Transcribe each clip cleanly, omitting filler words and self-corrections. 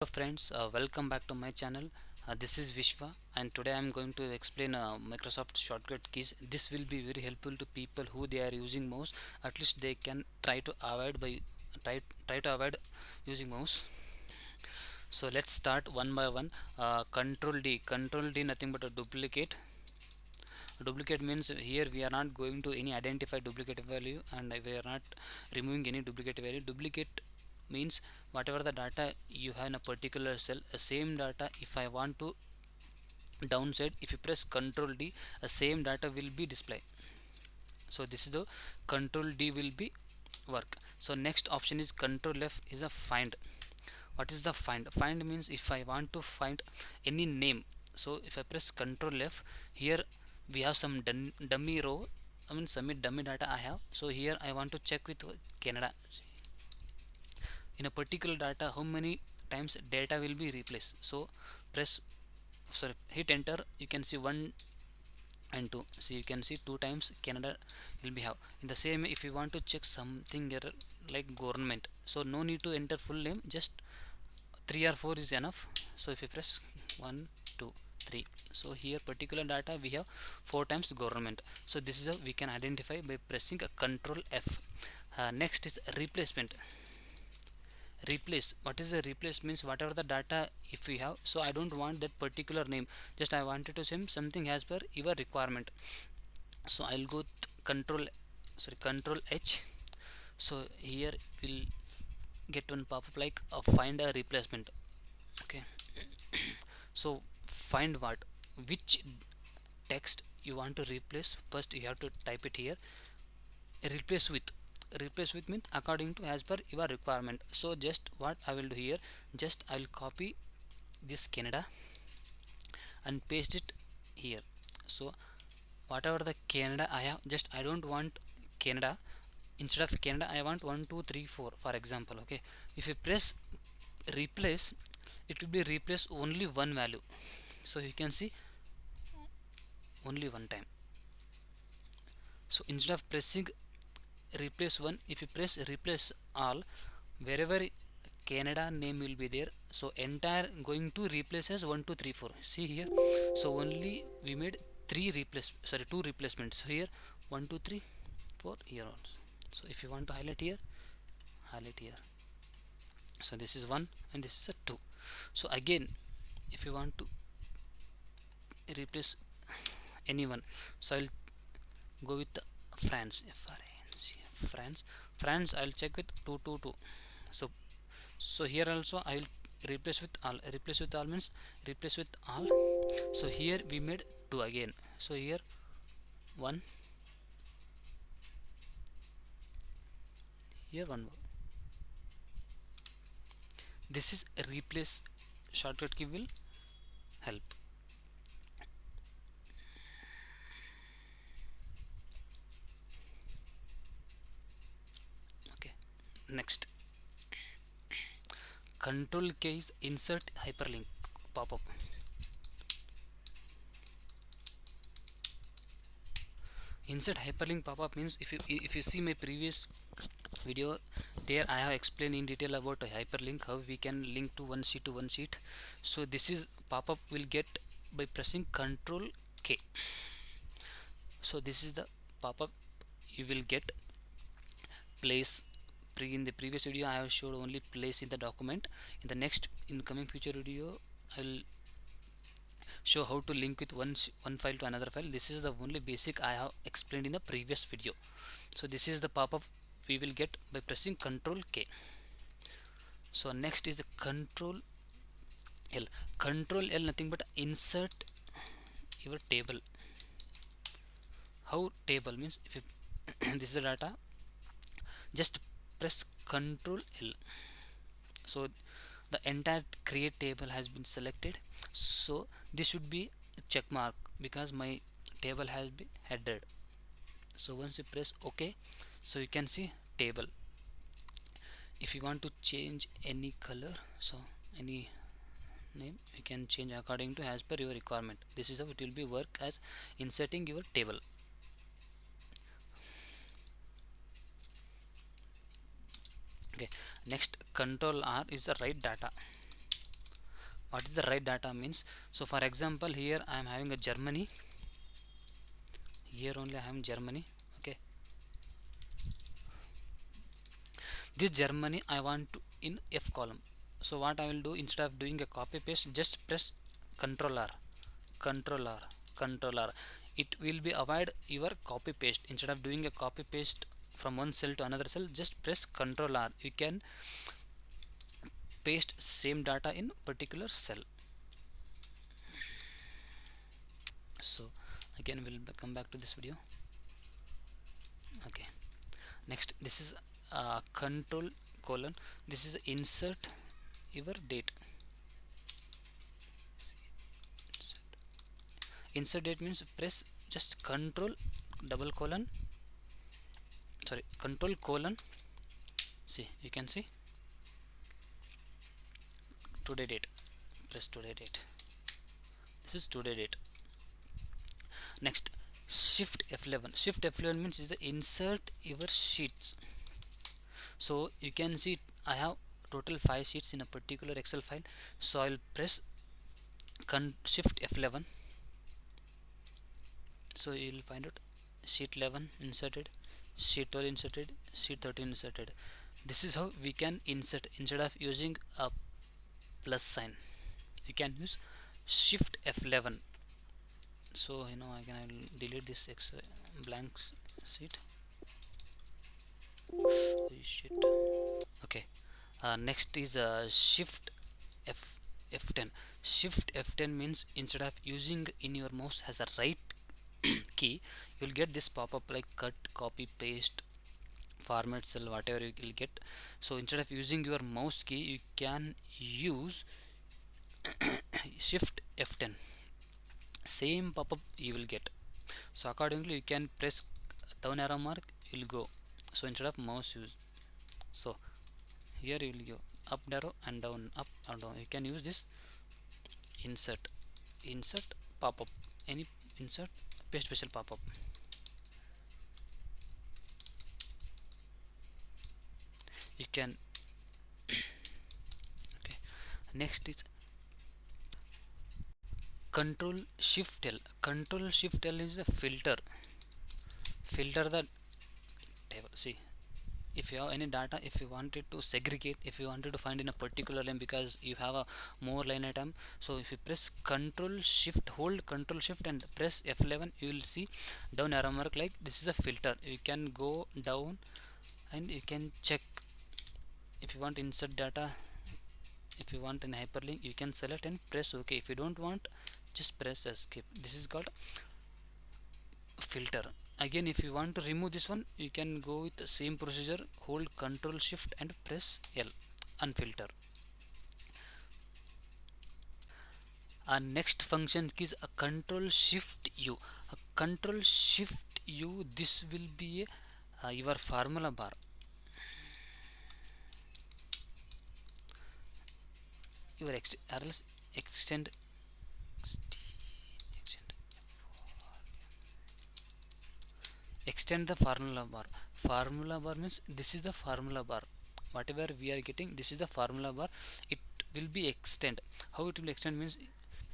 Friends, welcome back to my channel. This is Vishwa, and today I am going to explain Microsoft shortcut keys. This will be very helpful to people who they are using mouse. At least they can try to avoid using mouse. So let's start one by one. Control D, nothing but a duplicate. Duplicate means here we are not going to any identify duplicate value, and we are not removing any duplicate value. Duplicate means whatever the data you have in a particular cell, same data if I want to downside, if you press Control D, same data will be displayed. So this is the Control D will be work. So next option is Control F is a find. What is the find? Find means if I want to find any name, so if I press Control F, here we have some dummy row, I mean submit dummy data I have. So here I want to check with Canada. In a particular data, how many times data will be replaced? So press, sorry, hit enter. You can see 1 and 2. So you can see 2 times Canada will be have. In the same, if you want to check something error like government, so no need to enter full name, just 3 or 4 is enough. So if you press 1 2 3, so here particular data we have 4 times government. So this is how we can identify by pressing a Control F. Next is replacement. Replace, what is the replace means whatever the data if we have, so I don't want that particular name, just I wanted to send something as per your requirement. So I'll go Control H. So here we'll get one pop-up like find a replacement. Okay, so find what, which text you want to replace. First you have to type it here. Replace with, replace with means according to as per your requirement. So just what I will do here, just I will copy this Canada and paste it here. So whatever the Canada I have, just I don't want Canada, instead of Canada I want 1 2 3 4 for example. Okay, if you press replace, it will be replace only one value. So you can see only one time. So instead of pressing replace one, if you press replace all, wherever Canada name will be there, so entire going to replace as 1 2 3 4. See here, so only we made two replacements. So here 1 2 3 4 here also. So if you want to highlight here, highlight here. So this is 1 and this is a 2. So again, if you want to replace anyone, so I'll go with France. France. France I'll check with 222. So here also I will replace with all. Replace with all means replace with all. So here we made 2 again. So here 1, here 1 more. This is replace shortcut key will help. Okay, next Control K is insert hyperlink pop-up. Insert hyperlink pop-up means if you see my previous video, there I have explained in detail about a hyperlink, how we can link to one sheet to one sheet. So this is pop-up will get by pressing Control K. So this is the pop-up you will get. Place in the previous video I have showed only place in the document. In the next incoming future video I will show how to link with one file to another file. This is the only basic I have explained in the previous video. So this is the pop-up we will get by pressing Control K. So next is Control L. Control L nothing but insert your table. How table means, if you this is the data, just press Control L. So the entire create table has been selected. So this should be a check mark because my table has been headed. So once you press OK, so you can see table. If you want to change any color, so any name you can change according to as per your requirement. This is how it will be work as inserting your table. Okay, next Control R is the write data. is the right data means. So for example, here I am having a Germany, here only I am Germany. Okay, this Germany I want to in F column. So what I will do, instead of doing a copy paste, just press Control R, Control R, Control R. It will be avoid your copy paste. Instead of doing a copy paste from one cell to another cell, just press Control R. You can paste same data in particular cell. So again we'll come back to this video. Okay, next this is control colon, this is insert your date. Insert date means press just control double colon, sorry, control colon, see, you can see today date, press today date, this is today date. Next shift F11, shift F11 means is the insert your sheets. So you can see I have total 5 sheets in a particular Excel file, so I'll press shift F11. So you will find out sheet 11 inserted, sheet 12 inserted, sheet 13 inserted. This is how we can insert. Instead of using a plus sign, you can use shift F11. So you know, I will delete this blank sheet. Oh, shit. Okay, next is shift F10. Shift F10 means instead of using in your mouse as a right key, you'll get this pop-up like cut, copy, paste, format cell, whatever you will get. So instead of using your mouse key, you can use shift F10, same pop-up you will get. So accordingly you can press down arrow mark, you will go. So instead of mouse use, so here you will go up arrow and down, up and down. You can use this insert, insert pop-up, any insert paste special pop-up. You can okay. Next is control shift L. Control shift L is a filter, filter the table. See, if you have any data, if you wanted to segregate, if you wanted to find in a particular line because you have a more line item, so if you press control shift, hold control shift and press F11, you will see down arrow mark like this is a filter. You can go down and you can check if you want insert data. If you want an hyperlink, you can select and press OK. If you don't want, just press escape. This is called filter. Again, if you want to remove this one, you can go with the same procedure, hold control shift and press L, unfilter. Our next function is a control shift U. A control shift U, this will be your formula bar. Your extend the formula bar. Formula bar means this is the formula bar, whatever we are getting, this is the formula bar. It will be extend. How it will extend means,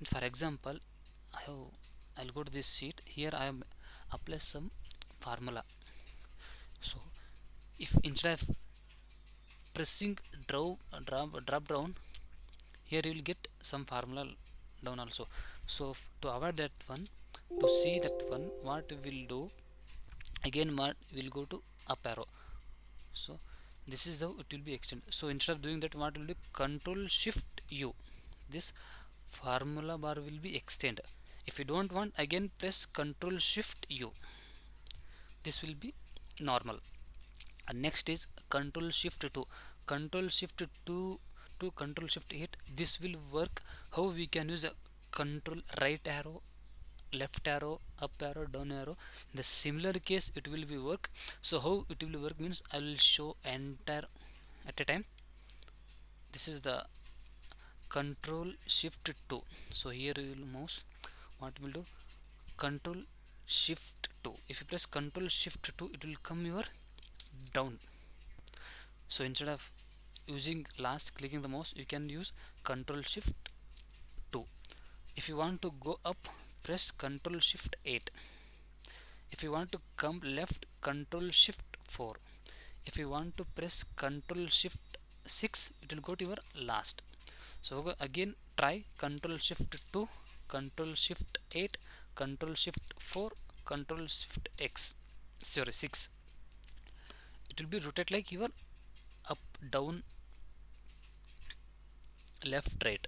for example, I'll go to this sheet. Here I am apply some formula. So if instead of pressing drop down, here you will get some formula down also. So to avoid that one, to see that one, what we will do, again what will go to up arrow. So this is how it will be extended. So instead of doing that, what will do, control shift U, this formula bar will be extended. If you don't want, again press control shift U, this will be normal. And next is control shift 2. Control shift 2 to control shift 8, this will work. How we can use a control right arrow, left arrow, up arrow, down arrow. In the similar case it will be work. So how it will work means, I will show entire at a time. This is the control shift 2. So here you will mouse, what will do, control shift 2. If you press control shift 2, it will come your down. So instead of using last clicking the mouse, you can use control shift If you want to go up, press Ctrl Shift 8. If you want to come left, Ctrl Shift 4. If you want to press Ctrl Shift 6, it will go to your last. So again try Ctrl Shift 2, Ctrl Shift 8, Ctrl Shift 4, Ctrl Shift X. Sorry, 6. It will be rotate like your up, down, left, right.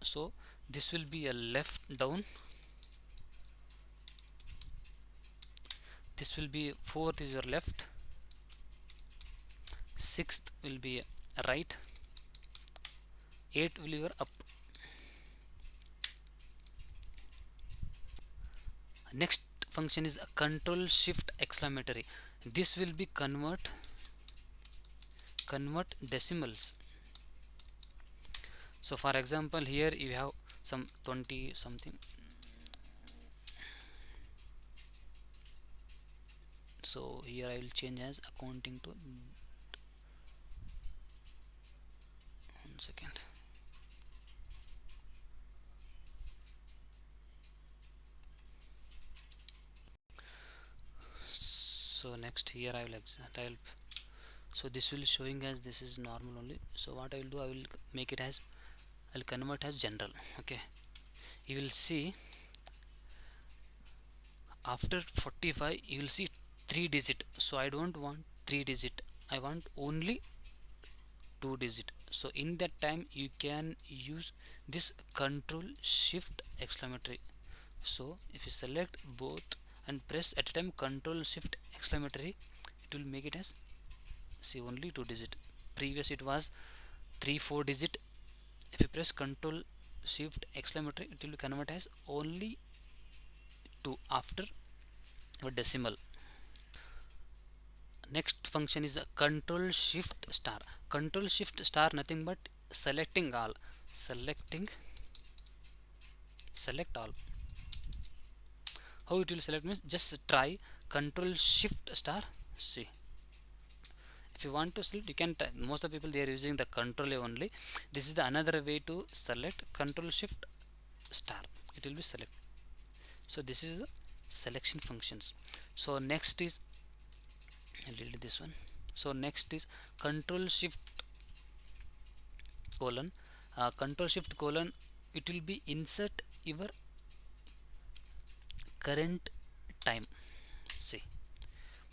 So this will be a left, down. This will be 4th is your left. 6th will be right. 8 will be your up. Next function is a Control Shift exclamatory. This will be convert decimals. So for example, here you have some 20 something. So here I will change as accounting to 1 second. So next here I will type. So this will showing as this is normal only. So what I will do, I will make it as, I'll convert as general. Okay, you will see after 45 you will see 3 digit. So I don't want 3 digit, I want only 2 digit. So in that time you can use this Control Shift exclamatory. So if you select both and press at a time Control Shift exclamatory, it will make it as, see, only 2 digit. Previous it was 3-4 digit. If you press Control Shift exclamatory, it will convert as only 2 after a decimal. Next function is a Control Shift star. Control Shift star nothing but selecting all. Select all. How it will select means, just try Control Shift star. See, if you want to select, you can try. Most of the people, they are using the Control A only. This is the another way to select. Control Shift star, it will be select. So this is the selection functions. So next is, I'll delete this one. So next is Control Shift colon. Control Shift colon, it will be insert your current time. See,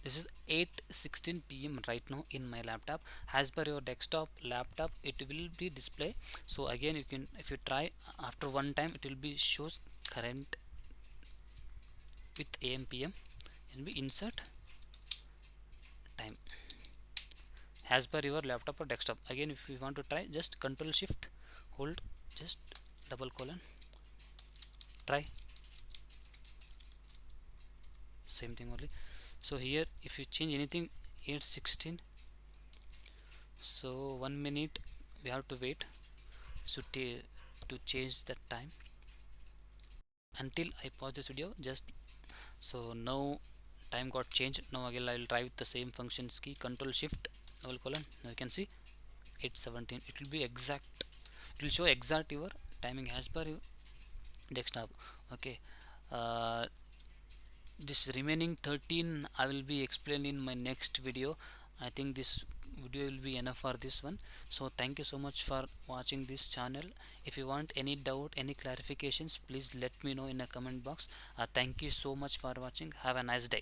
this is 8:16 p.m. right now in my laptop. As per your desktop laptop, it will be display. So again, you can, if you try after one time, it will be shows current with AM PM. It will be insert time as per your laptop or desktop. Again, if you want to try, just Control Shift hold, just double colon, try, same thing only. So here if you change anything, 8:16, so 1 minute we have to wait, so to change the time until I pause this video. Just so now time got changed. Now again I will try with the same functions key, Control Shift double colon. Now you can see 8:17. It will be exact, it will show exact your timing as per your desktop. Okay, this remaining 13 I will be explaining in my next video. I think this video will be enough for this one. So thank you so much for watching this channel. If you want any doubt, any clarifications, please let me know in a comment box. Thank you so much for watching. Have a nice day.